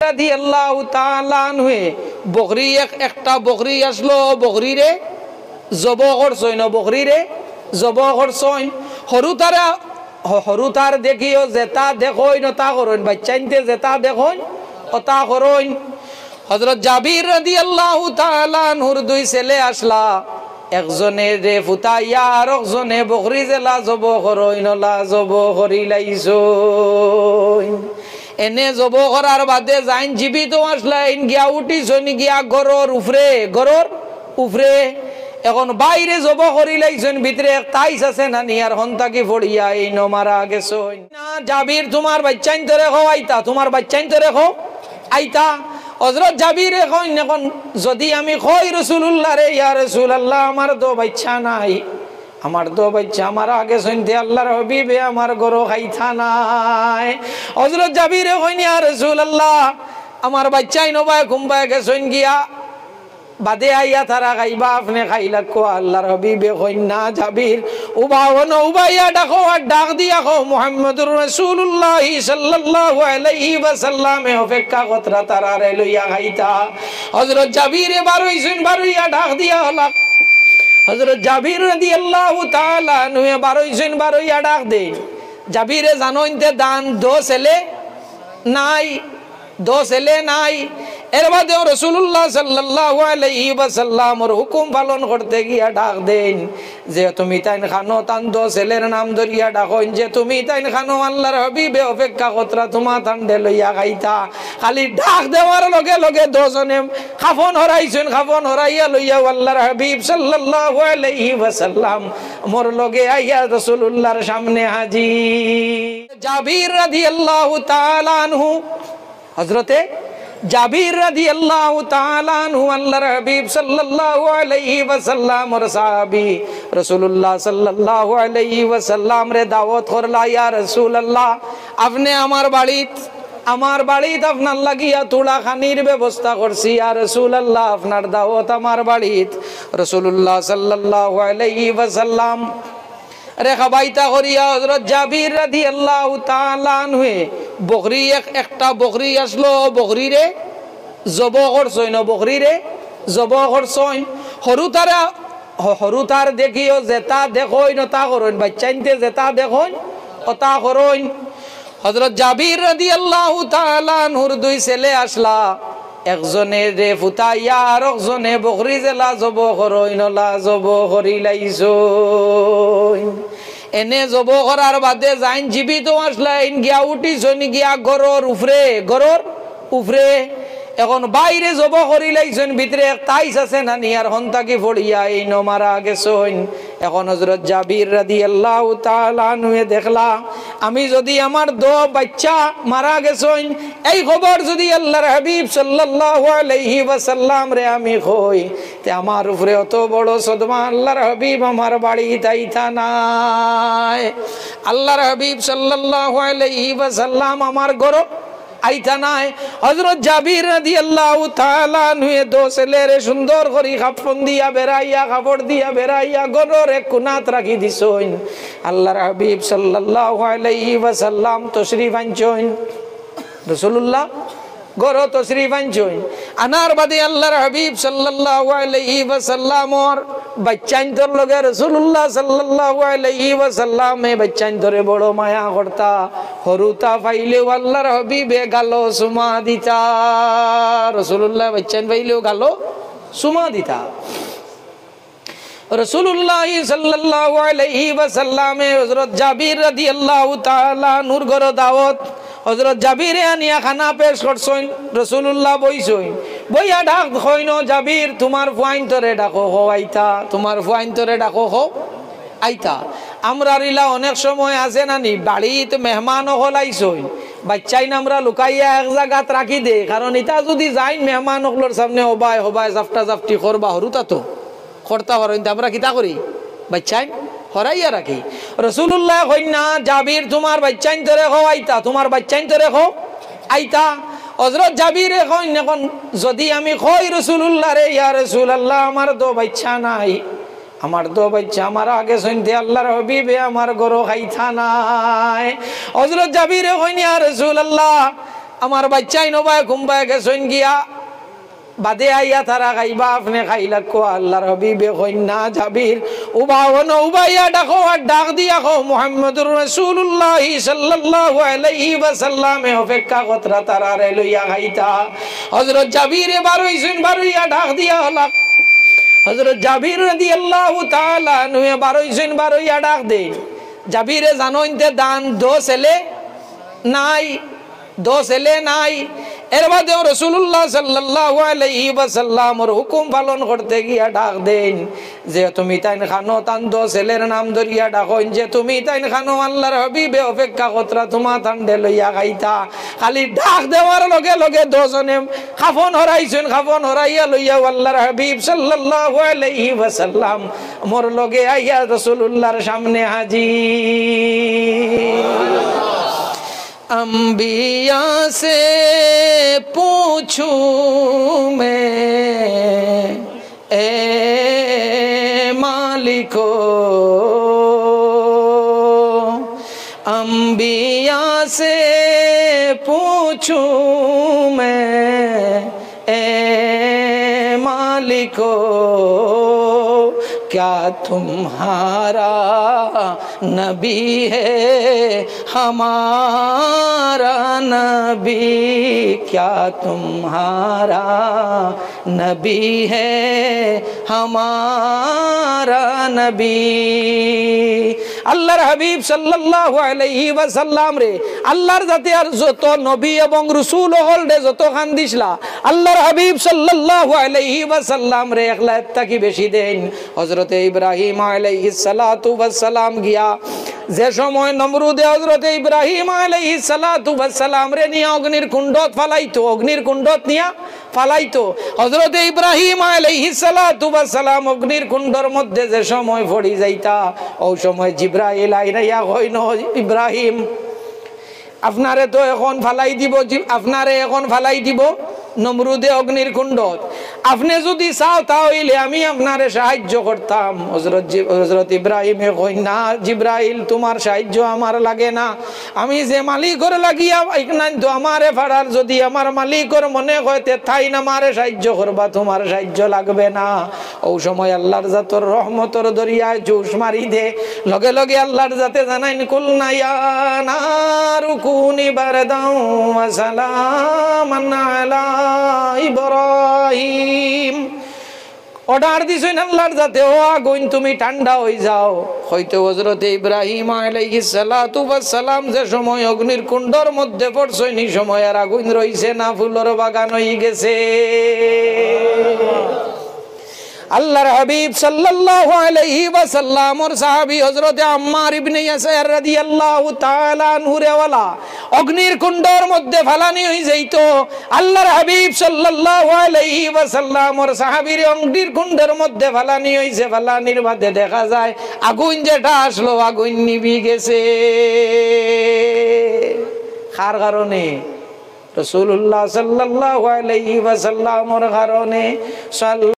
রাদিয়াল্লাহু তাআলা আনহু বকরি একটা বকরি আসলো, বকরিরে জব করছইন, বকরিরে জব করছইন। হরুতার দেখিও যেটা দেখইন তা করইন, বাচ্চাইনতে যেটা দেখইন ওটা করইন। হযরত জাবির রাদিয়াল্লাহু তাআলা আনহুর দুই ছেলে আসলা, একজনে রে ফুতাইয়া আর একজনে বকরি জেলা জব করইন, লা জব করি লাইছইন। এনে জব করার বাদে যাইন জীবিত আসলাইন, গিয়া উঠিছইন গিয়া গরর উফরে। এখন বাইরে জব করি লাইছইন, ভিতরে তাইস আছে না নিয়ার হন্তাকি ফড়িয়া এই মারা গেছইন। না জাবির তোমার বাচ্চাইন তো রেখো আইতা, তোমার বাচ্চাইন তো রেখো আইতা। হযরত জাবিরে কইন এখন যদি আমি কই রাসূলুল্লাহ রে, ইয়া রাসূলুল্লাহ আমার তো বাচ্চা নাই, আমার তো বাচ্চা আমার আগে শুনতে আল্লাহর হাবিবে আমার গরো খাইতা নাই। হযরত জাবিরে কইন ইয়া রাসূলুল্লাহ আমার বাচ্চাই নবায় কুম্বায় গেছইন গিয়া বাদে আইয়া তারা খাইবা, আপনি খাইলা কো আল্লাহর হাবিবে কইন না জাবির উবাওন উবাইয়া ডাকো আর ডাক দিয়া কো মুহাম্মদুর রাসূলুল্লাহ সাল্লাল্লাহু আলাইহি ওয়াসাল্লাম অপেক্ষা কতরা তারারে লইয়া খাইতা। হযরত জাবিরে বারইছুন, বারইয়া ডাক দিয়া হলা। হযরত জাবির রাদিয়াল্লাহু তাআলা আনহু বারইছুন, বারইয়া ডাক দে। জাবিরে জানোইনতে দান দো ছেলে নাই। এর বাদে রাসূলুল্লাহ সাল্লাল্লাহু আলাইহি ওয়াসাল্লামের হুকুম পালন করতে গিয়া ডাক দেন যে তুমি তাইন খানো, তান দো ছেলের নাম ধরিয়া ডাকইন যে তুমি তাইন খানো, আল্লাহর হাবিবে অপেক্ষা কতরা তোমা তান্ডে লইয়া খাইতা। খালি ডাক দেওয়ার লগে লগে দুজনে খাফন হরাইছেন, খাফন হরাইয়া লইয়া আল্লাহর হাবিব সাল্লাল্লাহু আলাইহি ওয়াসাল্লাম মোর লগে আইয়া রাসূলুল্লাহর সামনে হাজির। জাবির রাদিয়াল্লাহু তাআলা আনহু, হযরতে জাবির রাদিয়াল্লাহু তাআলা আনহু আল্লাহর হাবিব সাল্লাল্লাহু আলাইহি ওয়াসাল্লাম ওর সাহাবী রাসূলুল্লাহ সাল্লাল্লাহু আলাইহি ওয়াসাল্লাম রে দাওয়াত করলা, ইয়া রাসূলুল্লাহ আপনি আমার বাড়িত আপনার লাগিয়া তুলা খানির ব্যবস্থা করছি, ইয়া রাসূলুল্লাহ আপনার দাওয়াত আমার বাড়িত। রাসূলুল্লাহ সাল্লাল্লাহু আলাইহি ওয়াসাল্লাম রেখা বাইতা করিয়া হযরত জাবির রাদিয়াল্লাহু তাআলা আনহু বকরি একটা বকরি আসলো, বকরিরে জব করছইন, বকরিরে জব করছইন। হরুতার দেখিও যেটা দেখইন তা করইন, বাচ্চাইনতে যেটা দেখইন ওটা করইন। হযরত জাবির রাদিয়াল্লাহু তাআলা আনহুর দুই ছেলে আসলা, একজনে রে ফুতাইয়া আর একজনে বকরি জেলা জব করইন, লা জব করি লাইছইন। এনে জব করার বাদে যাইন জীবিত আসলাইন, গিয়া উঠিছইন গিয়া গরর উফরে। এখন বাইরে জব করি লাইছইন, ভিতরে তাইস আছে না নিয়ার হন্তাকি ফড়িয়া এই মারা গেছইন। এখন হযরত জাবির রাদিয়াল্লাহু তাআলা আনহু দেখলা আমি যদি আমার দো বাচ্চা মারা গেছইন এই খবর যদি আল্লাহর হাবিব সাল্লাল্লাহু আলাইহি ওয়াসাল্লাম রে আমি কই তে আমার উপরে অত বড় সদমা আল্লাহর হাবিব আমার বাড়িতে আইতা নাই। আল্লাহর হাবিব সাল্লাল্লাহু আলাইহি ওয়াসাল্লাম আমার ঘর আইতা নাই। হযরত জাবির রাদিয়াল্লাহু তাআলা আনহু দো ছেলেরে সুন্দর করি কাপড় দিয়া বেরাইয়া, কাপড় দিয়া বেরাইয়া গরর এক কোণাত রাখি দিছইন। আল্লাহর হাবিব সাল্লাল্লাহু আলাইহি ওয়াসাল্লাম তশরিফ আনছইন, রাসূলুল্লাহ গরো তশরিফ আনছইন। আনার বাদে আল্লাহর হাবিব সাল্লাল্লাহু আলাইহি ওয়াসাল্লামর বাচ্চাইন্তর লগে রাসূলুল্লাহ সাল্লাল্লাহু আলাইহি ওয়াসাল্লাম বাচ্চাইন্তরে বড় মায়া করতা। হরুতা পাইলেও আল্লাহর হাবিবে গালো সুমা দিতা, রাসূলুল্লাহ বাচ্চাইন পাইলেও গালো সুমা দিতা। রাসূলুল্লাহ সাল্লাল্লাহু আলাইহি ওয়াসাল্লামে হযরত জাবির রাদিয়াল্লাহু তাআলা নূর ঘর দাওয়াত হযরত জাবিরে আনিয়া খানা পেশ করছইন। রাসূলুল্লাহ বইছইন, বইয়া ডাক হইনো জাবির তোমার ফুয়াইন্তরে ডাকো হো আইতা, তোমার ফুয়াইন্তরে ডাকো হো আইতা। আমরা রিলা অনেক সময় আছে নানি বাড়িতে মেহমান হলাইছইন, বাচ্চাইন আমরা লুকাইয়া এক জায়গাত রাখি দে, কারণ ইটা যদি যাইন মেহমান হকলোর সামনে হবাই হবাই জাফটা জাফটি করবা হরুতা তো করতা পারেন, আমরা কিতা করি বাচ্চাইন হরাইয়া রাখি। রাসূলুল্লাহ কইন না জাবির তোমার বাচ্চাইন তোরে হো আইতা, তোমার বাচ্চাইন তোরে হো আইতা। হযরত জাবিরে কইন এখন যদি আমি কই রাসূলুল্লাহ রে, ইয়া রাসূলুল্লাহ আমার তো বাচ্চা নাই, আমার তো বাচ্চা আমার আগে শুনতে আল্লাহর হাবিবে আমার গরো খাইতা নাই। হযরত জাবিরে কইন ইয়া রাসূলুল্লাহ আমার বাচ্চাই নবায় কুম্বায় গেছেন গিয়া বাদে আইয়া তারা খাইবা আপনি খাইলা কো আল্লাহর হাবিবে কইন না জাবির উবাওন উবাইয়া ডাকো আর ডাক দিয়া কো মুহাম্মদুর রাসূলুল্লাহ সাল্লাল্লাহু আলাইহি ওয়াসাল্লাম অপেক্ষা কতরা তারা রে লইয়া খাইতা হযরত জাবির বারইছেন বারইয়া ডাক দিয়া হলা হযরত জাবির রাদিয়াল্লাহু তাআলা নুয়ে বারইছেন বারইয়া ডাক দে জাবিরে জানোইতে দান দো ছেলে নাই দো ছেলে নাই এর বাদে রাসূলুল্লাহ সাল্লাল্লাহু আলাইহি ওয়াসাল্লামের হুকুম পালন করতে গিয়া ডাক দেন যে তুমি তাইন খানো তান দো ছেলের নাম ধরিয়া ডাকইন যে তুমি তাইন খানো আল্লাহর হাবিবে অপেক্ষা কতরা তোমা তান্ডে লইয়া খাইতা খালি ডাক দেওয়ার লগে লগে দুজনে খাফন হরাইছেন খাফন হরাইয়া লইয়া আল্লাহর হাবিব সাল্লাল্লাহু আলাইহি ওয়াসাল্লাম মোর লগে আইয়া রাসূলুল্লাহর সামনে হাজির अंबिया से पूछूं मैं ए मालिको अंबिया से पूछूं मैं ए मालिको क्या तुम्हारा नबी है हमारा नबी क्या तुम्हारा नबी है हमारा नबी আল্লাহর হাবিব সাল্লাল্লাহু আলাইহি ওয়াসাল্লাম রে আল্লাহর জাতি আর যত নবী এবং রাসূল হল রে যত খান দিছলা আল্লাহর হাবিব সাল্লাল্লাহু আলাইহি ওয়াসাল্লাম রে একলা তাকি বেশি দেন হযরত ইব্রাহিম আলাইহিস সালাতু ওয়াস সালাম গিয়া যে সময় নমরুদে হযরত ইব্রাহিম আলাইহিস সালাতু ওয়াস সালাম রে নিয়া অগ্নির কুণ্ডত ফালাইতো অগ্নির কুণ্ডত নিয়া ফালাইতো হযরত ইব্রাহিম আলাইহিস সালাতু ওয়াস সালাম অগ্নির কুণ্ডর মধ্যে যে সময় পড়ি যাইতা ওই সময় জিবরাইল আইয়া কইনো ইব্রাহিম আপনারে তো এখন ফালাই দিব আপনারে এখন ফালাই দিব নমরুদে অগ্নির কুণ্ডত আপনি যদি চাও তাহলে আমি আপনারে সাহায্য করতাম হযরত ইব্রাহিম কই না জিবরাইল তোমার সাহায্য আমার লাগে না আমি যে মালিকর লাগিয়া ইকনান তো আমারে ফাড়ার যদি আমার মালিকর মনে হয় তে তাই না আমারে সাহায্য করবা তোমার সাহায্য লাগবে না ওই সময় আল্লাহর জাতর রহমতর দরিয়ায় জোশ মারি দে লগে লগে আল্লাহর জাতে জানাইন কুলনা ইয়া নারু কুনি বারদাও ওয়া সালামান আলা ইব্রাহিম অর্ডার দিছেন আল্লাহর জাতে ও আগুন তুমি ঠান্ডা হয়ে যাও হয়তো হযরত ইব্রাহিম আলাইহিস সালাতু ওয়াস সালাম যে সময় অগ্নির কুণ্ডর মধ্যে পড়ছেন এই সময় আর আগুন রইছে না ফুলের বাগান হয়ে গেছে আল্লাহর হাবিব সাল্লাল্লাহু আলাইহি ওয়াসাল্লামের সাহাবী হযরত আম্মার ইবনে ইয়াসির রাদিয়াল্লাহু তাআলা আনহু রেওয়ালা অগ্নির কুণ্ডর মধ্যে ফালানি হই যাইতো আল্লাহর হাবিব সাল্লাল্লাহু আলাইহি ওয়াসাল্লামের সাহাবীর অগ্নির কুণ্ডের মধ্যে ফালানি হইছে ফালানির মধ্যে দেখা যায় আগুন যেটা আসলো আগুন নিভি গেছে কার কারণে রাসূলুল্লাহ সাল্লাল্লাহু আলাইহি ওয়াসাল্লামের কারণে